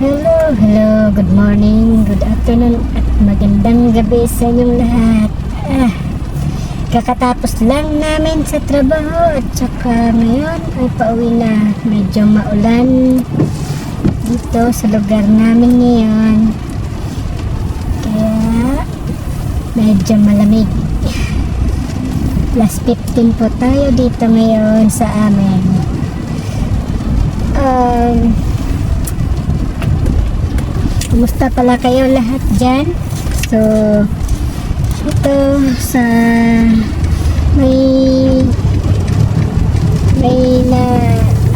Hello, good morning, good afternoon, at magandang gabi sa inyong lahat. Kakatapos lang namin sa trabaho at saka ngayon ay pauwi na. Medyo maulan dito sa lugar namin ngayon, kaya medyo malamig. Plus 15 po tayo dito ngayon sa amin. Kumusta pala kayo lahat dyan? So, ito sa may na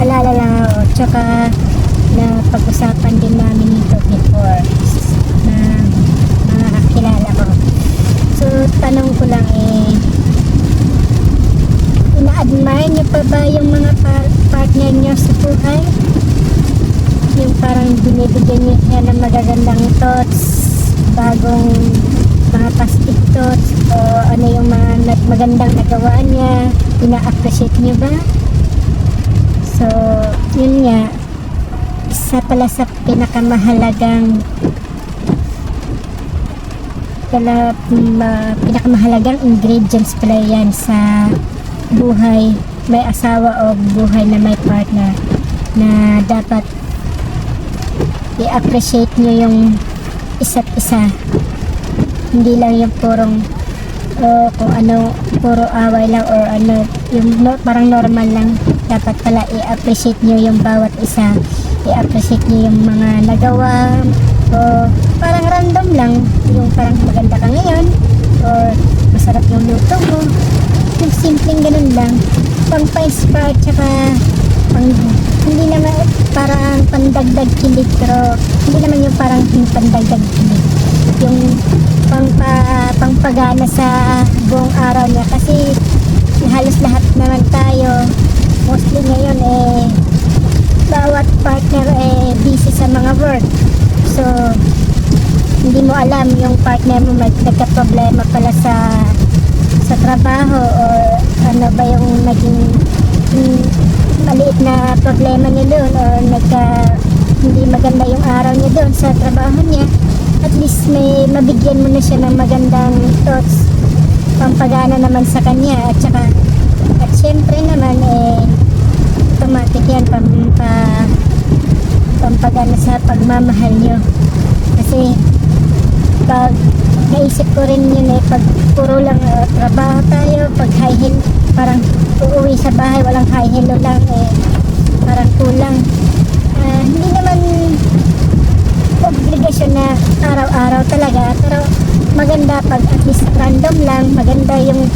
alala lang ako, tsaka na pag-usapan din namin ito before na mga kakilala ko. So, tanong ko lang ina-admire nyo pa ba yung mga partner nyo sa buhay? Yung parang binibigyan niya siya ng magagandang thoughts, bagong mga positive thoughts, o ano yung mga magandang nagawa niya, ina-appreciate niyo ba? So, yun nga, isa pala sa pinakamahalagang ingredients pala yan sa buhay may asawa o buhay na may partner, na dapat i-appreciate nyo yung isa't isa. Hindi lang yung purong kung ano, puro away lang or ano, yung parang normal lang. Dapat pala i-appreciate nyo yung bawat isa, i-appreciate nyo yung mga nagawa, o parang random lang, yung parang maganda ka ngayon or masarap yung luto mo, yung simpleng ganun lang, pang pa-inspire, tsaka hindi naman parang pandagdag kilig, pero hindi naman yung parang pandagdag kilig, yung pangpagana sa buong araw niya. Kasi halos lahat naman tayo mostly ngayon bawat partner busy sa mga work, so hindi mo alam yung partner mo may nagka-problema pala sa trabaho, or ano ba yung naging maliit na problema niya doon, or hindi maganda yung araw niya doon sa trabaho niya. At least may mabigyan mo na siya ng magandang thoughts, pampagana naman sa kanya, at syempre naman automatic yan, pampagana sa pagmamahal niyo. Kasi pag naisip ko rin yun, pag puro lang trabaho tayo, pag high heel, parang uuwi sa bahay walang high heel lang, parang kulang. Hindi naman obligasyon na araw-araw talaga, pero maganda pag at least random lang. Maganda yung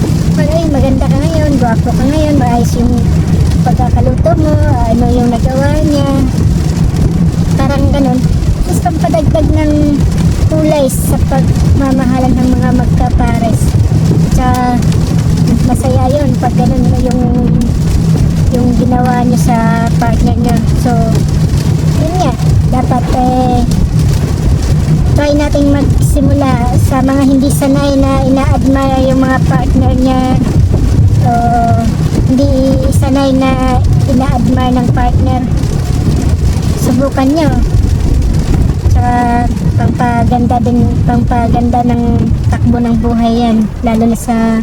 maganda ka ngayon, gwapo ka ngayon, maayos yung pagkakaluto mo, ano yung nagawa niya, parang ganun. Tapos pampadagdag ng kulay sa pagmamahalan ng mga magkapares. Tsaka masaya yun pag ganun yung ginawa niyo sa partner niyo. So yun nga, dapat try nating magsimula sa mga hindi sanay na ina-admire yung mga partner niya, hindi sanay na ina-admire ng partner. Subukan nyo, tsaka pampaganda ng takbo ng buhay yan, lalo na sa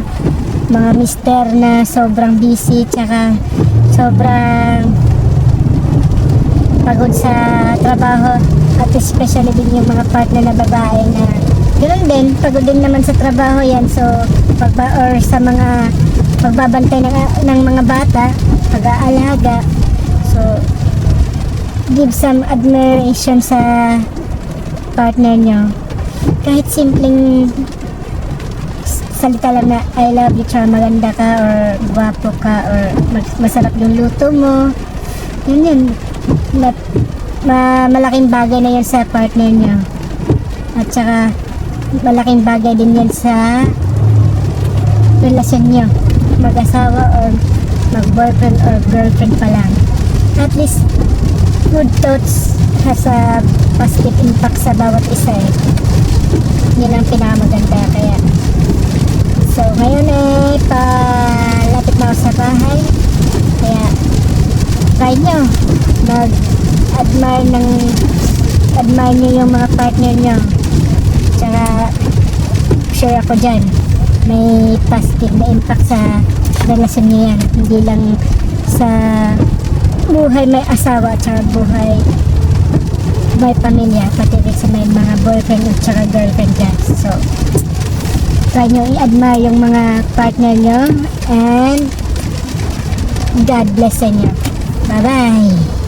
mga mister na sobrang busy, tsaka sobrang pagod sa trabaho, at especially din yung mga partner na babae na ganoon din, pagod din naman sa trabaho yan. So or sa mga pagbabantay ng mga bata, pag-aalaga. So give some admiration sa partner nyo, kahit simpleng salita lang na I love you, tsaka maganda ka, or gwapo ka, or masarap yung luto mo. Yun malaking bagay na yun sa partner nyo, at saka malaking bagay din yan sa relasyon nyo, mag-asawa or mag-boyfriend or girlfriend pa lang. At least good thoughts has a positive impact sa bawat isa. Yun ang pinakamaganda. Kaya so ngayon palapit na ako sa bahay, kaya try nyo mag-admire ng admire nyo yung mga partner nyo. Tsaka, sure ako dyan, may positive na impact sa relasyon nyo yan. Hindi lang sa buhay may asawa at saka buhay may pamilya, pati rin sa may mga boyfriend at saka girlfriend dyan. So, try nyo i-admire yung mga partner nyo and God bless sa inyo. Bye-bye!